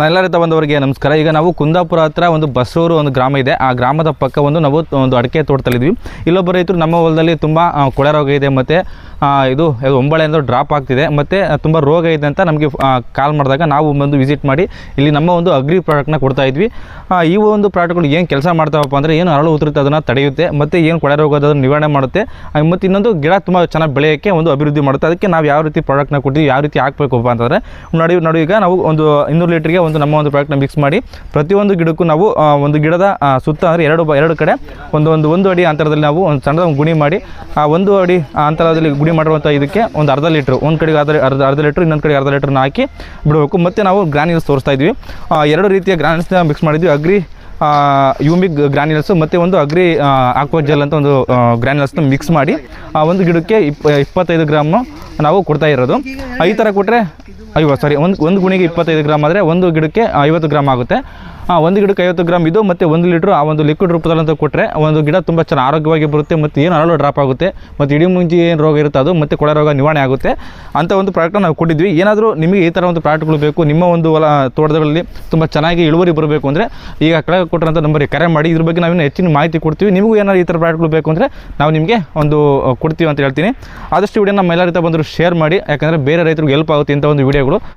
ಎಲ್ಲ ರೈತ ಬಂದವರಿಗೆ ನಮಸ್ಕಾರ. ಈಗ ನಾವು ಕುಂದಾಪುರ ಹತ್ರ ಒಂದು ಬಸರೂರು ಒಂದು ಗ್ರಾಮ ಇದೆ. ಆ ಗ್ರಾಮದ ಪಕ್ಕ ನಾವು ಒಂದು ಅಡಿಕೆ ತೋಟದಲ್ಲಿದ್ವಿ. ಇಲ್ಲೊಬ್ಬ ರೈತರು ನಮ್ಮ ಹೊಲದಲ್ಲಿ ತುಂಬ ಕೊಳೆ ರೋಗ ಇದೆ ಮತ್ತು ಇದು ಒಂಬಳೆ ಅಂದರೆ ಡ್ರಾಪ್ ಆಗ್ತಿದೆ ಮತ್ತು ತುಂಬ ರೋಗ ಇದೆ ಅಂತ ನಮಗೆ ಕಾಲ್ ಮಾಡಿದಾಗ ನಾವು ಒಂದು ವಿಸಿಟ್ ಮಾಡಿ ಇಲ್ಲಿ ನಮ್ಮ ಒಂದು ಅಗ್ರಿ ಪ್ರಾಡಕ್ಟ್ನ ಕೊಡ್ತಾ ಇದ್ವಿ. ಈ ಒಂದು ಪ್ರಾಡಕ್ಟ್ಗಳು ಏನು ಕೆಲಸ ಮಾಡ್ತಾವಪ್ಪ ಅಂದರೆ ಏನು ಅರಳು ಉದುರುತ್ತೆ ಅದನ್ನು ತಡೆಯುತ್ತೆ ಮತ್ತು ಏನು ಕೊಳೆ ರೋಗ ಅದನ್ನು ನಿವಾರಣೆ ಮಾಡುತ್ತೆ ಮತ್ತು ಇನ್ನೊಂದು ಗಿಡ ತುಂಬ ಚೆನ್ನಾಗಿ ಬೆಳೆಯೋಕ್ಕೆ ಒಂದು ಅಭಿವೃದ್ಧಿ ಮಾಡುತ್ತೆ. ಅದಕ್ಕೆ ನಾವು ಯಾವ ರೀತಿ ಪ್ರಾಡಕ್ಟ್ನ ಕೊಟ್ಟಿದ್ವಿ, ಯಾವ ರೀತಿ ಹಾಕಬೇಕಪ್ಪ ಅಂತಂದರೆ ನೋಡಿ ಈಗ ನಾವು ಒಂದು 200 ಲೀಟ್ರಿಗೆ ನಮ್ಮ ಒಂದು ಪ್ರಾಡಕ್ಟ್ನ ಮಿಕ್ಸ್ ಮಾಡಿ ಪ್ರತಿಯೊಂದು ಗಿಡಕ್ಕೂ ನಾವು ಒಂದು ಗಿಡದ ಸುತ್ತ ಅಂದರೆ ಎರಡು ಕಡೆ ಒಂದು ಅಡಿ ಅಂತರದಲ್ಲಿ ನಾವು ಒಂದು ಸಣ್ಣದ ಗುಣಿ ಮಾಡಿ ಆ 1 ಅಡಿ ಅಂತರದಲ್ಲಿ ಗುಣಿ ಮಾಡಿರುವಂಥ ಇದಕ್ಕೆ ಒಂದು ಅರ್ಧ ಲೀಟ್ರ್, ಒಂದು ಕಡೆಗೆ ಅರ್ಧ ಲೀಟ್ರ್, ಇನ್ನೊಂದು ಕಡೆಗೆ ಅರ್ಧ ಲೀಟ್ರನ್ನ ಹಾಕಿ ಬಿಡಬೇಕು. ಮತ್ತು ನಾವು ಗ್ರಾನ್ಯೂಲ್ಸ್ ತೋರಿಸ್ತಾ ಇದ್ವಿ. 2 ರೀತಿಯ ಗ್ರಾನ್ಯೂಲ್ಸ್ನ ಮಿಕ್ಸ್ ಮಾಡಿದ್ವಿ. ಅಗ್ರಿ ಯೂಮಿಕ್ ಗ್ರಾನ್ಯೂಲ್ಸು ಮತ್ತು ಒಂದು ಅಗ್ರಿ ಆಕ್ವಾಜೆಲ್ ಅಂತ ಒಂದು ಗ್ರಾನ್ಯೂಲ್ಸ್ನ ಮಿಕ್ಸ್ ಮಾಡಿ ಒಂದು ಗಿಡಕ್ಕೆ 25 ಗ್ರಾಮ್ ನಾವು ಕೊಡ್ತಾ ಇರೋದು. ಈ ಥರ ಕೊಟ್ಟರೆ ಒಂದು ಗುಣಿಗೆ 25 ಗ್ರಾಮ್ ಆದರೆ ಒಂದು ಗಿಡಕ್ಕೆ 50 ಗ್ರಾಮ್ ಆಗುತ್ತೆ. ಒಂದು ಗಿಡಕ್ಕೆ 50 ಗ್ರಾಮ್ ಇದು ಮತ್ತು 1 ಲೀಟ್ರ್ ಆ ಒಂದು ಲಿಕ್ವಿಡ್ ರೂಪದಲ್ಲಂತ ಕೊಟ್ಟರೆ ಒಂದು ಗಿಡ ತುಂಬ ಚೆನ್ನಾಗಿ ಆರೋಗ್ಯವಾಗಿ ಬರುತ್ತೆ ಮತ್ತು ಏನು ಅರಳು ಡ್ರಾಪ್ ಆಗುತ್ತೆ ಮತ್ತು ಇಡೀ ಮುಂಚೆ ಏನು ರೋಗ ಇರುತ್ತೆ ಅದು ಮತ್ತು ಕೊಳೆ ರೋಗ ನಿವಾರಣೆ ಆಗುತ್ತೆ ಅಂತ ಒಂದು ಪ್ರಾಡಕ್ಟ್ನ ನಾವು ಕೊಟ್ಟಿದ್ವಿ. ಏನಾದರೂ ನಿಮಗೆ ಈ ಥರ ಒಂದು ಪ್ರಾಡಕ್ಟ್ಗಳು ಬೇಕು, ನಿಮ್ಮ ಒಂದು ಹೊಲ ತೋಟಗಳಲ್ಲಿ ತುಂಬ ಚೆನ್ನಾಗಿ ಇಳುವರಿ ಬರಬೇಕು ಅಂದರೆ ಈಗ ಕೆಳಗೆ ಕೊಟ್ಟಿರೋಂಥ ನಂಬರಿಗೆ ಕರೆ ಮಾಡಿ. ಇದ್ರ ಬಗ್ಗೆ ನಾವು ಹೆಚ್ಚಿನ ಮಾಹಿತಿ ಕೊಡ್ತೀವಿ. ನಿಮಗೂ ಏನಾದರೂ ಈ ಥರ ಪ್ರಾಡಕ್ಟ್ಗಳು ಬೇಕು ಅಂದರೆ ನಾವು ನಿಮಗೆ ಒಂದು ಕೊಡ್ತೀವಿ ಅಂತ ಹೇಳ್ತೀನಿ. ಆದಷ್ಟು ವಿಡಿಯೋ ನಮ್ಮ ಎಲ್ಲ ರೈತ ಬಂದರೂ ಶೇರ್ ಮಾಡಿ, ಯಾಕಂದರೆ ಬೇರೆ ರೈತರಿಗೆ ಹೆಲ್ಪ್ ಆಗುತ್ತೆ ಇಂಥ ಒಂದು ವಿಡಿಯೋಗಳು.